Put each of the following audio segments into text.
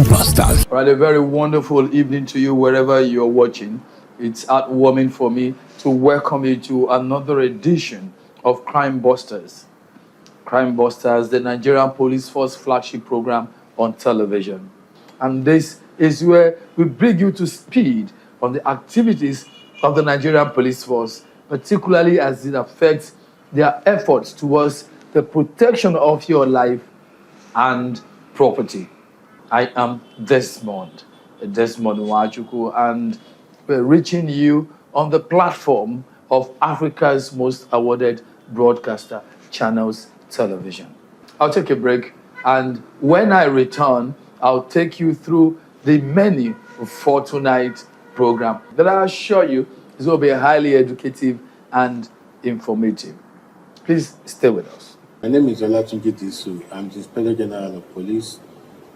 CrimeBusters. Right, a very wonderful evening to you wherever you're watching. It's heartwarming for me to welcome you to another edition of CrimeBusters. CrimeBusters, the Nigerian Police Force flagship program on television. And this is where we bring you to speed on the activities of the Nigerian Police Force, particularly as it affects their efforts towards the protection of your life and property. I am Desmond Nwachukwu, and we're reaching you on the platform of Africa's most awarded broadcaster, Channels Television. I'll take a break, and when I return, I'll take you through the menu for tonight's program that I assure you is going to be highly educative and informative. Please stay with us. My name is Olatunji Disu. I'm the Inspector General of Police.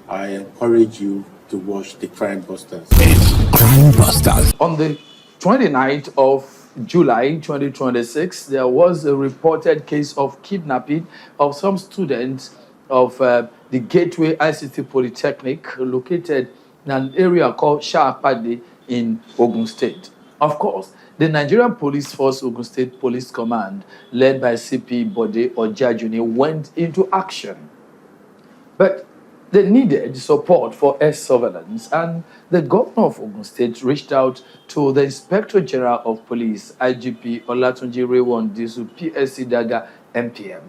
I encourage you to watch the CrimeBusters. CrimeBusters. On the 29th of July 2026, there was a reported case of kidnapping of some students of the Gateway ICT Polytechnic located in an area called Shahapade in Ogun State. Of course, the Nigerian Police Force Ogun State Police Command, led by CP Bode Ojajuni, went into action. But they needed support for air surveillance, and the governor of Ogun State reached out to the Inspector General of Police, IGP Olatunji Rewan Disu, PSC Daga, MPM,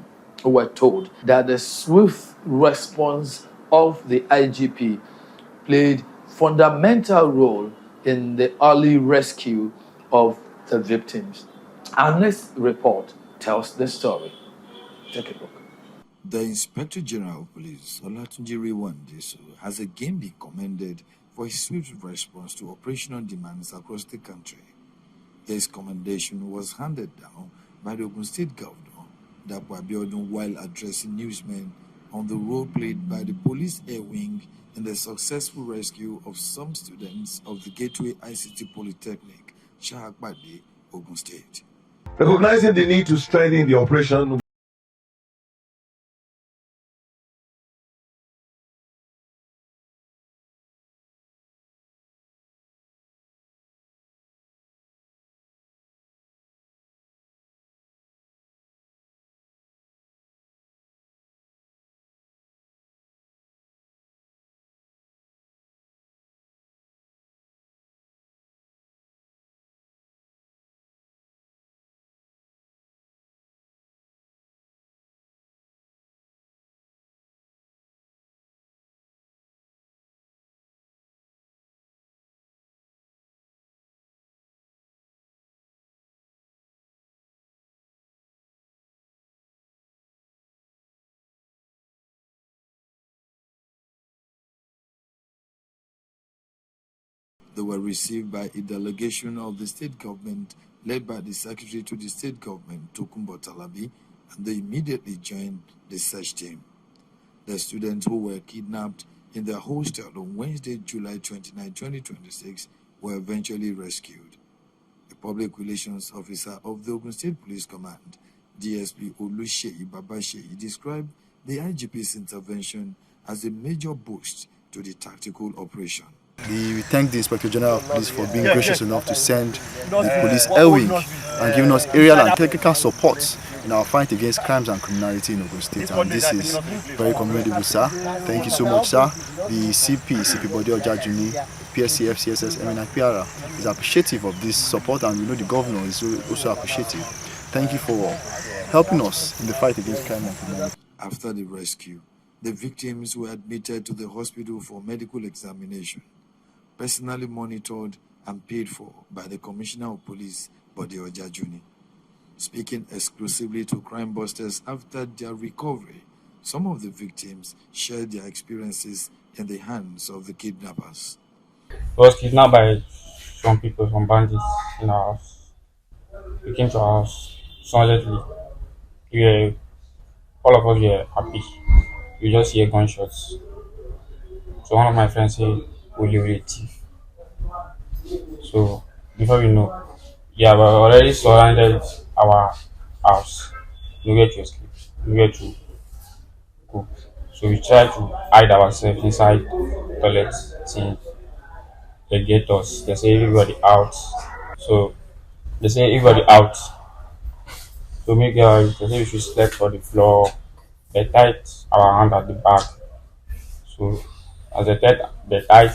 who were told that the swift response of the IGP played fundamental role in the early rescue of the victims. Our next report tells the story. Take a look. The Inspector General of Police, Olatunji Rewan Disu, has again been commended for his swift response to operational demands across the country. This commendation was handed down by the Ogun State Governor, Dapo Abiodun, while addressing newsmen on the role played by the Police Air Wing in the successful rescue of some students of the Gateway ICT Polytechnic, Shahapade, Ogun State. Recognizing the need to strengthen the operation They were received by a delegation of the state government led by the Secretary to the state government, Tokunbo Talabi, and they immediately joined the search team. The students who were kidnapped in their hostel on Wednesday, July 29, 2026, were eventually rescued. A public relations officer of the Ogun State Police Command, DSP Olusheyi Babasheyi, described the IGP's intervention as a major boost to the tactical operation. We thank the Inspector General of Police for being gracious enough to send the Police Air Wing and giving us aerial and technical support in our fight against crimes and criminality in Ogun State. And this is very commendable, sir. Thank you so much, sir. The CP Bode Ojajuni, PSC, FCSS, MNIPR is appreciative of this support, and we know the governor is also appreciative. Thank you for helping us in the fight against crime and criminality. After the rescue, the victims were admitted to the hospital for medical examination, personally monitored and paid for by the Commissioner of Police, Bode Ojajuni. Speaking exclusively to CrimeBusters after their recovery, some of the victims shared their experiences in the hands of the kidnappers. I was kidnapped by some people, some bandits in our house. We came to our house suddenly. All of us were happy. We just hear gunshots. So one of my friends said, "Will you be a thief?" So before we know, we already surrounded our house. Nowhere to escape, nowhere to go. So we tried to hide ourselves inside toilet thing. They get us. They say everybody out. So they say everybody out. So me girl, they say we should sleep on the floor. They tied our hand at the back. So as they tied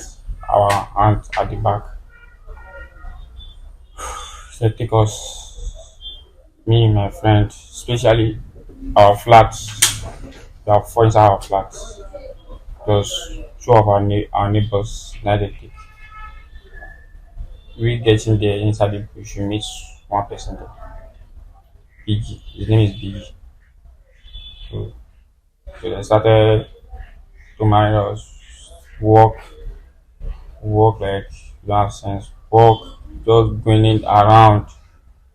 our hand at the back. They take us, me and my friend, especially our flats. We have four inside our flats. Plus two of our neighbors. Now they take. We get in there inside the bush. We meet one person there. Biggie. His name is Biggie. So, so they started to marry us. Walk like you don't have sense. Walk, just going in around.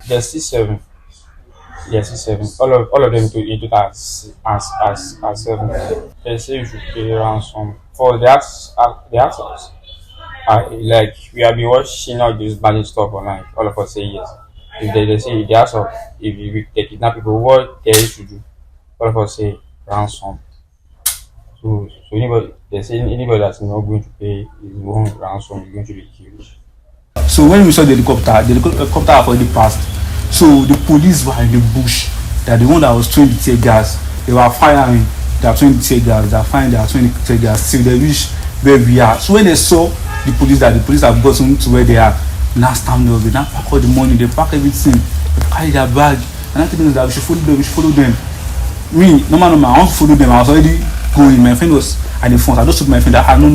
There's C7. Yes, C7. All of them into that as 7. They say you should pay ransom. For the us. Like we have been watching all this bandit stuff online. All of us say yes. If they say they ask us if they kidnap people, what they should do? All of us say ransom. So anybody they say anybody that's not going to pay his own ransom is going to be killed. So when we saw the helicopter had already passed. So the police were in the bush. They're the one that was throwing the tear gas. They were firing. They are throwing the tear gas. They are firing. They are throwing the tear gas. Till they reach where we are. So when they saw the police have gotten to where they are, last time they now pack all the money. They pack everything. They carry their bag. And I tell them that we should follow them. We should follow them. Me, no, I want to follow them. I was already going. My friend was at the front. I just told my friend that no.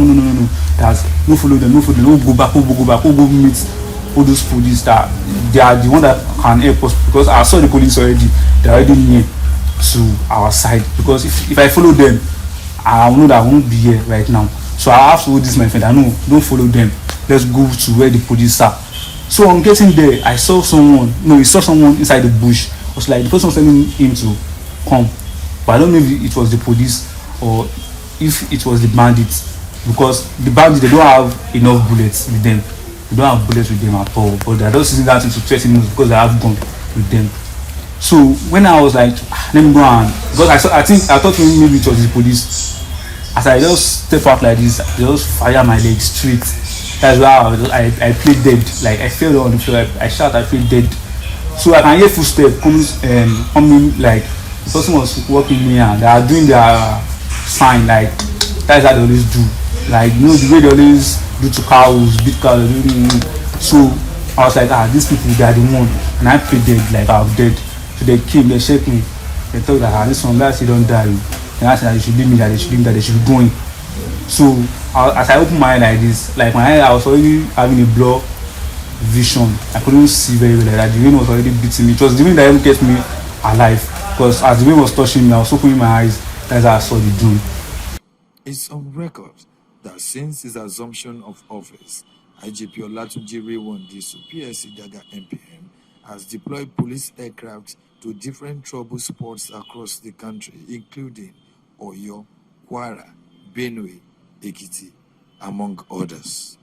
That's no follow them. We'll go back. We'll go meet all those police that they are the one that can help us, because I saw the police already. They're already near to our side. Because if I follow them, I know that I won't be here right now. So I have to hold this my friend. I know, don't follow them. Let's go to where the police are. So on getting there, I saw someone. No, he saw someone inside the bush. I was like, the person was telling him to come. But I don't know if it was the police or if it was the bandits. Because the bandits, they don't have enough bullets with them. They don't have bullets with them at all. But they're just using that to threaten us because they have gun with them. So when I was like, let me go and, because I thought maybe it was the police. As I just step out like this, they just fire my leg straight. That's why I played dead. Like I fell on the floor. I shout, I feel dead. So I can hear footsteps coming. Like the person was walking me and they are doing their sign. Like that's how they always do. Like you know the way they always do to cows, beat cows. So I was like, these people, they are the one. And I played dead. Like I was dead. So they came, they shake me. They thought that this one, guys, he don't die. And I said that they should leave me, that they should be going. So as I opened my eye like this, like my eye, I was already having a blur vision. I couldn't see very well like that. The rain was already beating me. It was the rain that even kept me alive. Because as the rain was touching me, I was opening my eyes. That's how I saw the drone. It's on record that since his assumption of office, IGP Olatunji Rewondisu, PSC Daga MPM, has deployed police aircraft to different trouble spots across the country, including Oyo, Kwara, Benue, Ekiti, among others.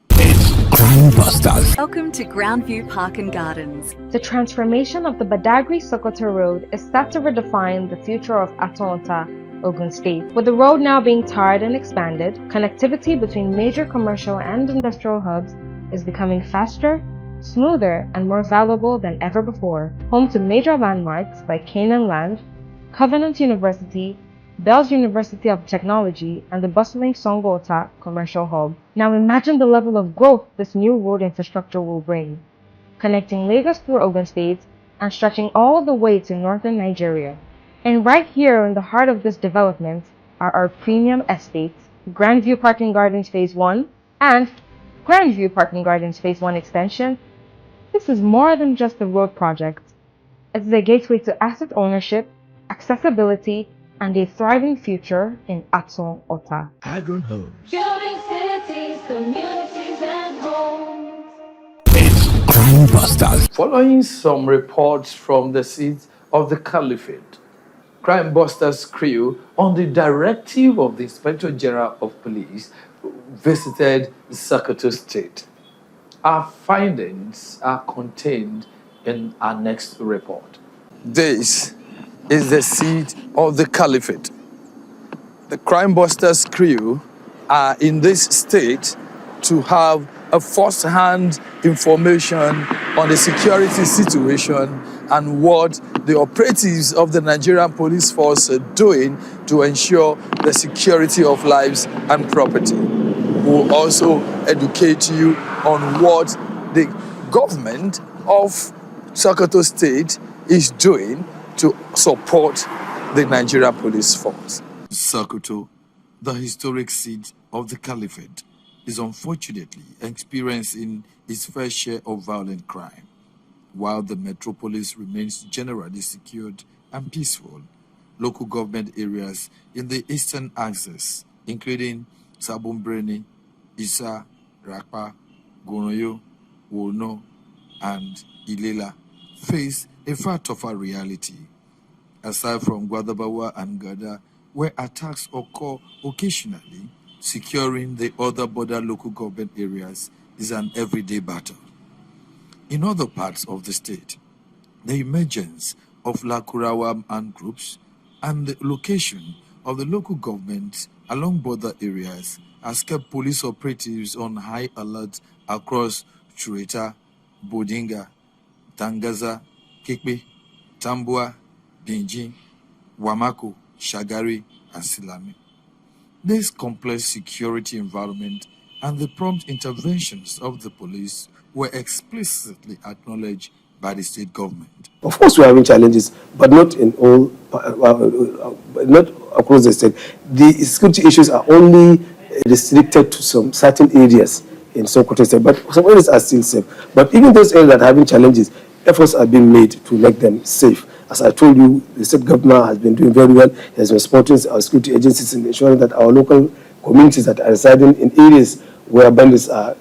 CrimeBusters. Welcome to Grandview Park and Gardens. The transformation of the Badagry-SOKOTO road is set to redefine the future of Atonta, Ogun State. With the road now being tarred and expanded, connectivity between major commercial and industrial hubs is becoming faster, smoother, and more valuable than ever before. Home to major landmarks like Canaan Land, Covenant University, Bells University of Technology, and the bustling Songota commercial hub. Now imagine the level of growth this new road infrastructure will bring, connecting Lagos through Ogun State and stretching all the way to northern Nigeria. And right here in the heart of this development are our premium estates, Grandview Park and Gardens Phase 1 and Grandview Park and Gardens Phase 1 Extension. This is more than just a road project. It's the gateway to asset ownership, accessibility, and a thriving future in Aton Ota. Iron Homes. Building cities, communities, and homes. CrimeBusters. Following some reports from the seat of the Caliphate, CrimeBusters crew, on the directive of the Inspector General of Police, visited SOKOTO State. Our findings are contained in our next report. This is the seat of the Caliphate. The CrimeBusters crew are in this state to have a first-hand information on the security situation and what the operatives of the Nigerian police force are doing to ensure the security of lives and property. We'll also educate you on what the government of SOKOTO State is doing to support the Nigerian police force. SOKOTO, the historic seat of the caliphate, is unfortunately experiencing its fair share of violent crime. While the metropolis remains generally secured and peaceful, local government areas in the eastern axis, including Sabumbreni, Isa, Rakpa, Goroyo, Wono, and Ilela, face a far tougher reality. Aside from Guadabawa and Gada, where attacks occur occasionally, securing the other border local government areas is an everyday battle. In other parts of the state, the emergence of Lakurawa armed groups and the location of the local government along border areas has kept police operatives on high alert across Chureta, Bodinga, Tangaza, Kekpe, Tambua, Binji, Wamako, Shagari, and Silame. This complex security environment and the prompt interventions of the police were explicitly acknowledged by the state government. Of course, we're having challenges, but not in all, not across the state. The security issues are only restricted to some certain areas in Sokoto State, but some areas are still safe. But even those areas that are having challenges, efforts are being made to make them safe. As I told you, the state government has been doing very well. It has been supporting our security agencies in ensuring that our local communities that are residing in areas where bandits are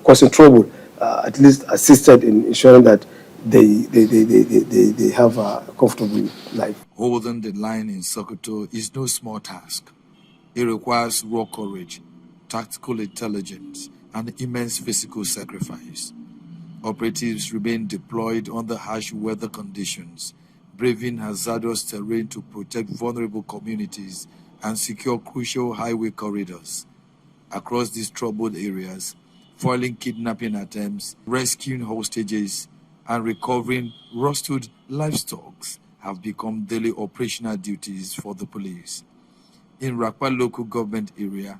causing trouble, at least assisted in ensuring that they have a comfortable life. Holding the line in Sokoto is no small task. It requires raw courage, tactical intelligence, and immense physical sacrifice. Operatives remain deployed under harsh weather conditions, braving hazardous terrain to protect vulnerable communities and secure crucial highway corridors. Across these troubled areas, foiling kidnapping attempts, rescuing hostages, and recovering rusted livestock have become daily operational duties for the police. In Rakpa local government area,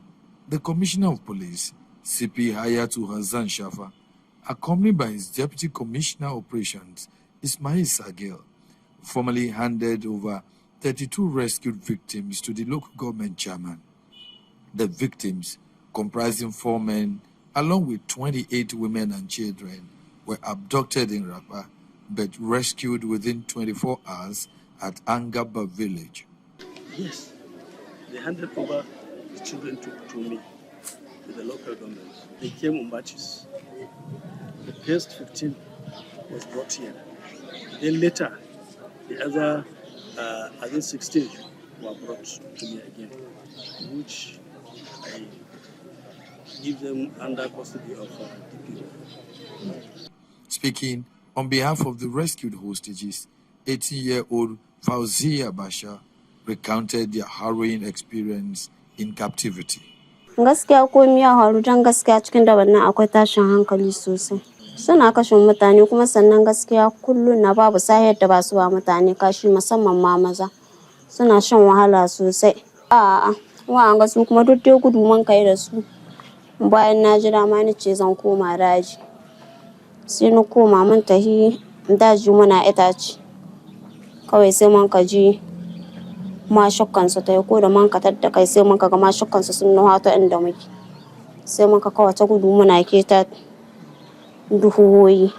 the Commissioner of Police, CP Hayatu Hassan Shafa, accompanied by his Deputy Commissioner Operations, Ismail Sagil, formally handed over 32 rescued victims to the local government chairman. The victims, comprising 4 men, along with 28 women and children, were abducted in Rakpa but rescued within 24 hours at Angaba village. Yes, they handed over the children to me, to the local government. They came on batches. The first 15 was brought here. Then later, the other, I think 16 were brought to me again, which I give them under custody of DPO. Speaking on behalf of the rescued hostages, 18-year-old Fauzia Basha recounted their harrowing experience in captivity. Gaskiya komai ya faru dan gaskiya cikin da wannan akwai tashin hankali sosai. Suna kashe mutane kuma sannan gaskiya kullun na babu sahiyar da ba su ba mutane kashi musamman ma maza. Suna shan wahala sosai. Wa'anga su kuma duk dai gudu man kai da su. Bayan na ji dama ni ce zan koma daji. Sai na koma mun tahi daji muna itace. Kawai sai mun ka ji mashukkansu ta yi ko da man ka tadda kai sai mun ka ga mashukkansu sun nuha ta inda muke. Sai mun ka kawata gudu muna keta duhuwoyi.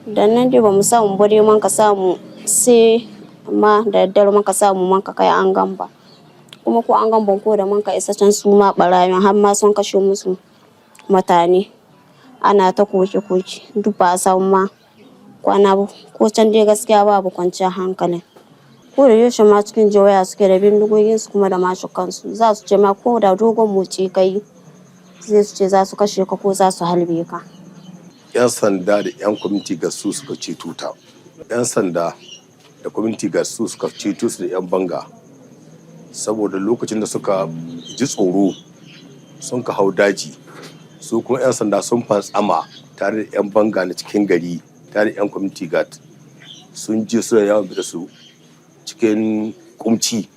Dan nan dai ba mu samu bare man ka samu sai ma da daddare man ka samu man ka kai an gamba. Kuma ko an gamban ko da man ka isa can su ma barayin har ma sun kashe musu mutane. Ana ta koke-koke duk ba a samu ma kwana ko can dai gaskiya babu kwanciyar hankali. Ko da yaushe ma cikin jawaya suke da bindigoginsu kuma da mashukansu. Za su ce ma ko da dogon motsi kai sai su ce za su kashe ka ko za su halbe ka. 'Yan sanda da 'yan kwamiti ga su suka ce tuta. 'Yan sanda da community gas su suka ceto su da 'yan banga saboda lokacin da suka ji tsoro sun ka hau daji su kuma 'yan sanda sun fantsama tare da 'yan banga na cikin gari tare da 'yan community guard sun je suna yawon da su cikin kumci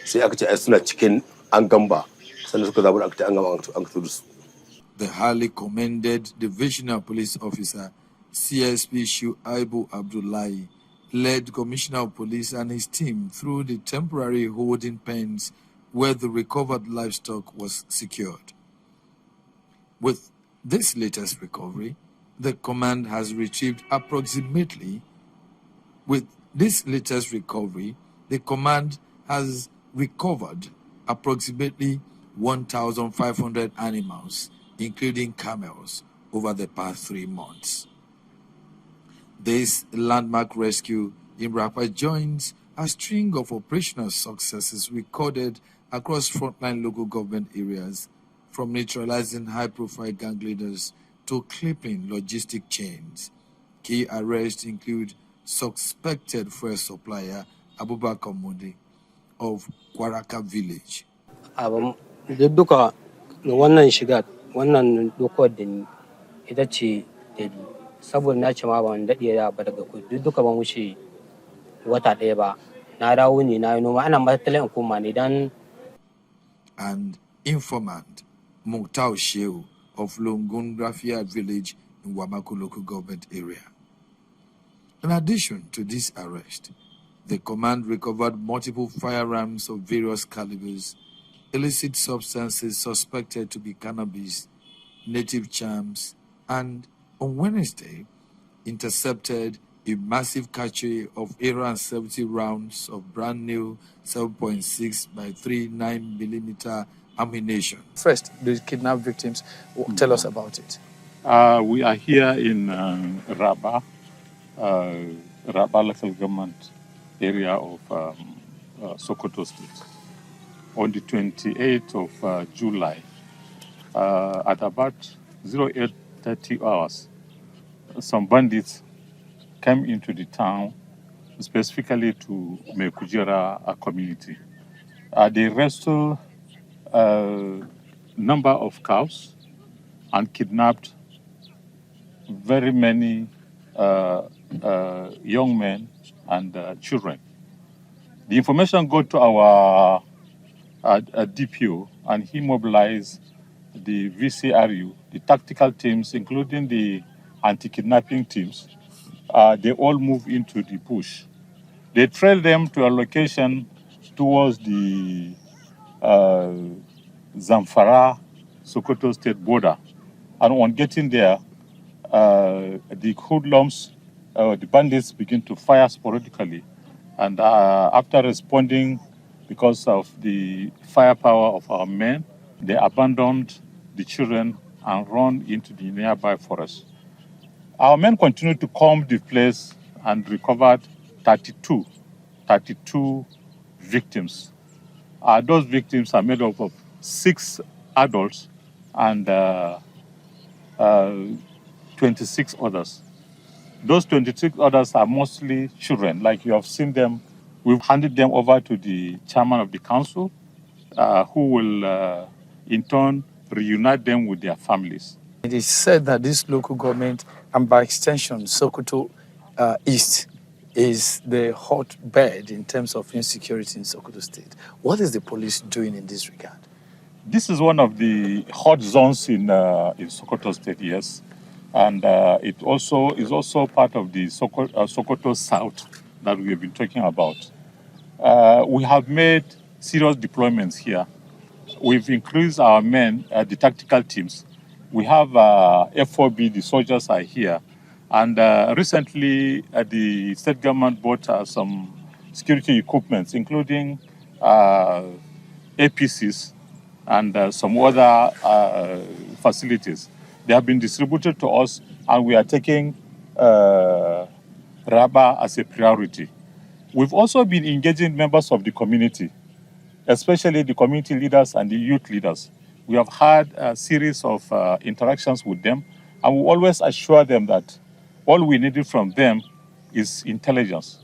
sai aka ce ai suna cikin an gamba sannan suka zaɓi aka ta an gamba an ka su. The highly commended Divisional Police Officer CSP Shuaibu Abdullahi led Commissioner of Police and his team through the temporary holding pens where the recovered livestock was secured. With this latest recovery, the command has retrieved approximately 1,500 animals, including camels, over the past 3 months. This landmark rescue in Rapa joins a string of operational successes recorded across frontline local government areas, from neutralizing high-profile gang leaders to clipping logistic chains. Key arrests include suspected fuel supplier Abubakar Mundi of Kwaraka village. Duka wannan shiga wannan dokar da ni ita ce da saboda na ce ma ban daɗe da ba daga kudu duka ban wuce wata ɗaya ba na dawo ne na yi noma ana matattalin koma ne dan. And informant Muktau Shehu of Lungungrafia village in Wamako local government area. In addition to this arrest, the command recovered multiple firearms of various calibers, illicit substances suspected to be cannabis, native charms, and on Wednesday, intercepted a massive cache of 870 rounds of brand new 7.6 by 3.9mm ammunition. First, the kidnapped victims, tell us about it. We are here in Raba local government area of Sokoto State. On the 28th of July, at about 08:30 hours, some bandits came into the town, specifically to Mekujera community. They wrestled a number of cows and kidnapped very many young men and children. The information got to our DPO, and he mobilized the VCRU, the tactical teams, including the anti-kidnapping teams. They all moved into the bush. They trailed them to a location towards the Zamfara Sokoto state border. And on getting there, the hoodlums, the bandits begin to fire sporadically. And after responding, because of the firepower of our men, they abandoned the children and run into the nearby forest. Our men continued to comb the place and recovered 32 victims. Those victims are made up of 6 adults and 26 others. Those 26 others are mostly children, like you have seen them. We've handed them over to the chairman of the council, who will in turn reunite them with their families. It is said that this local government, and by extension, Sokoto East, is the hotbed in terms of insecurity in Sokoto State. What is the police doing in this regard? This is one of the hot zones in Sokoto State, yes. And it also is also part of the Sokoto South that we have been talking about. We have made serious deployments here. We've increased our men, the tactical teams. We have F4B, the soldiers are here. And recently, the state government bought some security equipment, including APCs and some other facilities. They have been distributed to us, and we are taking Raba as a priority. We've also been engaging members of the community, especially the community leaders and the youth leaders. We have had a series of interactions with them, and we always assure them that all we needed from them is intelligence.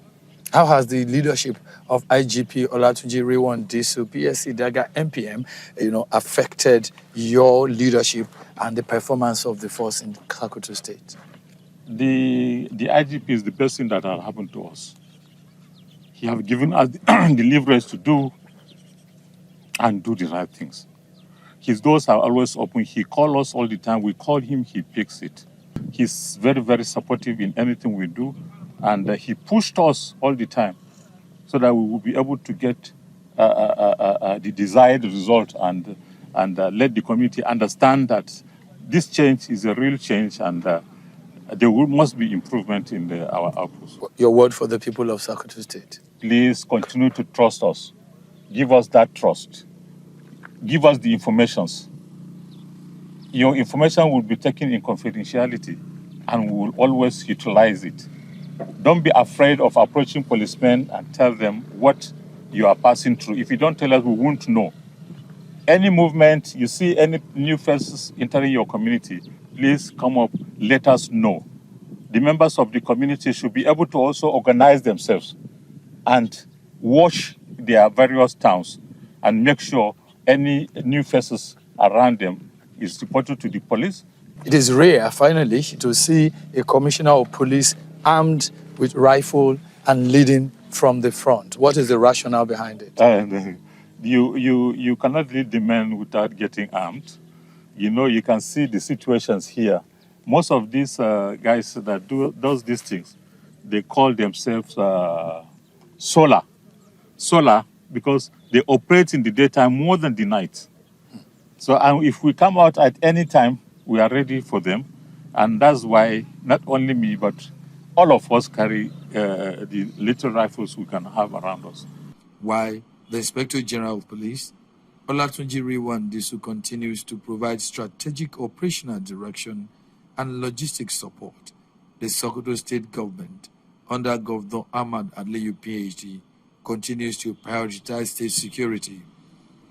How has the leadership of IGP Olatunji Rewan Disu, PSC Daga MPM, affected your leadership and the performance of the force in Sokoto State? The IGP is the best thing that has happened to us. He has given us the leverage to do the right things. His doors are always open. He calls us all the time. We call him, he picks it. He's very, very supportive in anything we do. And he pushed us all the time so that we will be able to get the desired result and let the community understand that this change is a real change and there must be improvement in our outputs. Your word for the people of Sokoto State. Please continue to trust us. Give us that trust. Give us the informations. Your information will be taken in confidentiality and we will always utilize it. Don't be afraid of approaching policemen and tell them what you are passing through. If you don't tell us, we won't know. Any movement, you see any new faces entering your community, please come up, let us know. The members of the community should be able to also organize themselves and watch their various towns and make sure any new faces around them is reported to the police. It is rare, finally, to see a commissioner of police armed with rifle and leading from the front. What is the rationale behind it? You cannot lead the men without getting armed. You can see the situations here. Most of these guys that does these things, they call themselves solar because they operate in the daytime more than the night. So if we come out at any time, we are ready for them. And that's why not only me, but all of us carry the little rifles we can have around us. Why the Inspector General of Police, Olatunji Rewan Disu, continues to provide strategic operational direction and logistics support. The Sokoto State Government, under Governor Ahmad Aliyu PhD, continues to prioritize state security.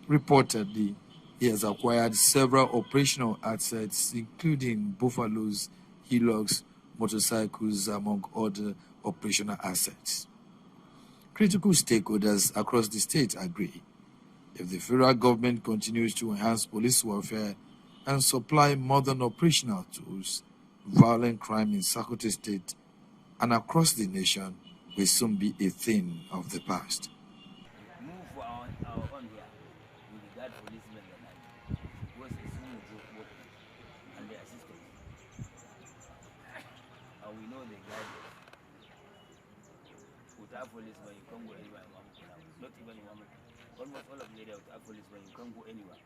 Reportedly, he has acquired several operational assets, including buffaloes, hillocks, motorcycles, among other operational assets. Critical stakeholders across the state agree. If the federal government continues to enhance police welfare and supply modern operational tools, violent crime in Sokoto State and across the nation will soon be a thing of the past. Without policemen, you can't go anywhere. Not even in Wamaka. Almost all of the area without policemen, you can't go anywhere.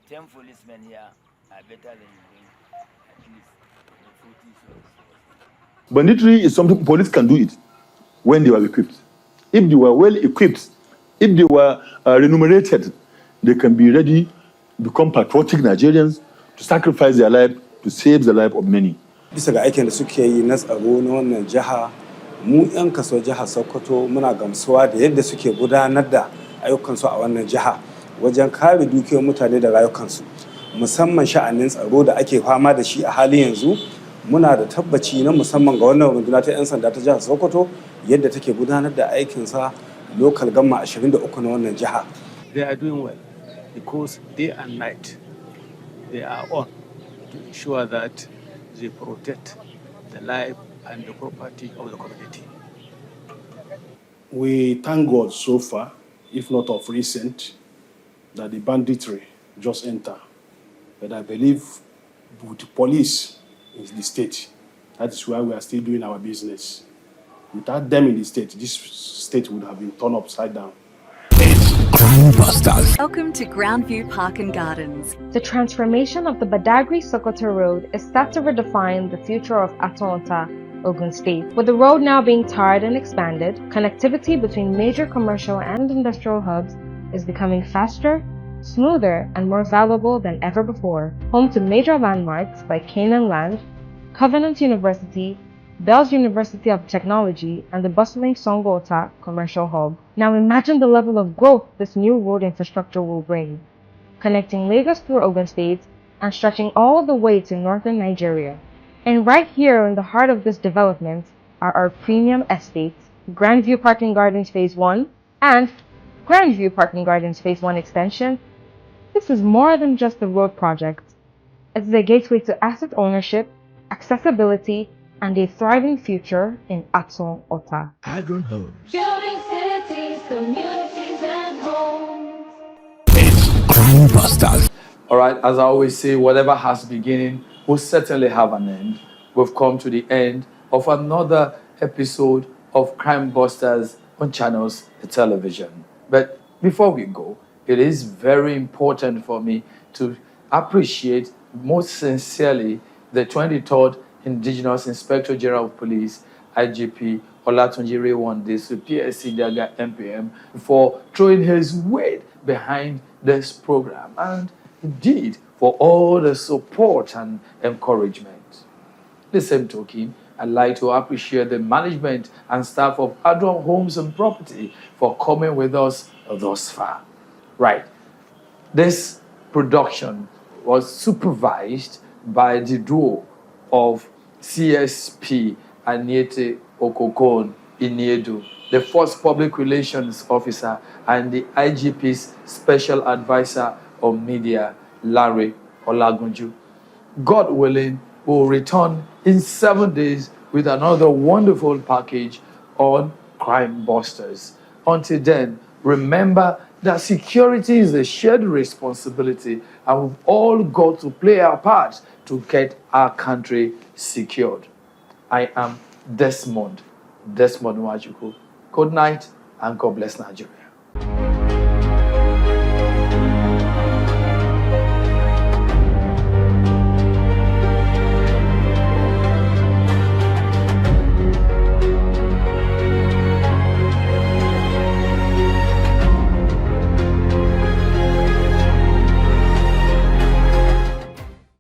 10 policemen here are better than at least 40 soldiers. Banditry is something police can do it when they were equipped. If they were well equipped, if they were remunerated, they can be ready, become patriotic Nigerians, to sacrifice their life to save the life of many. Bisa ga aikin da suke yi na tsaro na wannan jiha, mu 'yan kaso jihar Sokoto muna gamsuwa da yadda suke gudanar da ayyukansu a wannan jiha wajen kare dukiyar mutane da rayukansu, musamman sha'anin tsaro da ake fama da shi a halin yanzu. Muna da tabbaci na musamman ga wannan runduna ta 'yan sanda ta jihar Sokoto yadda take gudanar da aikinsa local gamma 23 na wannan jiha. They are doing well because day and night they are on to ensure that they protect the life and the property of the community. We thank God so far, if not of recent, that the banditry just enter. But I believe with the police in the state, that is why we are still doing our business. Without them in the state, this state would have been turned upside down. CrimeBusters. Welcome to Groundview Park and Gardens. The transformation of the Badagry-Sokoto Road is set to redefine the future of Atonta, Ogun State. With the road now being tarred and expanded, connectivity between major commercial and industrial hubs is becoming faster, smoother, and more valuable than ever before. Home to major landmarks like Canaan Land, Covenant University, Bells University of Technology, and the bustling Songota commercial hub. Now imagine the level of growth this new road infrastructure will bring, connecting Lagos through Ogun State and stretching all the way to northern Nigeria. And right here in the heart of this development are our premium estates, Grandview Parking Gardens Phase 1, and Grandview Parking Gardens Phase 1 Extension, this is more than just a road project. It's the gateway to asset ownership, accessibility, and a thriving future in Aton Ota. Adron Homes. Building cities, communities, and homes. CrimeBusters. All right, as I always say, whatever has beginning will certainly have an end. We've come to the end of another episode of CrimeBusters on Channels Television. But before we go, it is very important for me to appreciate most sincerely the 23rd Indigenous Inspector General of Police, IGP Olatunji Rewande, PSC Daga MPM, for throwing his weight behind this program and indeed for all the support and encouragement. The same token, I'd like to appreciate the management and staff of Adron Homes and Property for coming with us thus far. Right. This production was supervised by the duo of CSP Aniete Okokon Iniedu, the first public relations officer, and the IGP's special advisor on media, Larry Olagunju. God willing, we'll return in 7 days with another wonderful package on CrimeBusters. Until then, remember that security is a shared responsibility, and we've all got to play our part to get our country secured. I am Desmond Nwachukwu. Good night, and God bless Nigeria.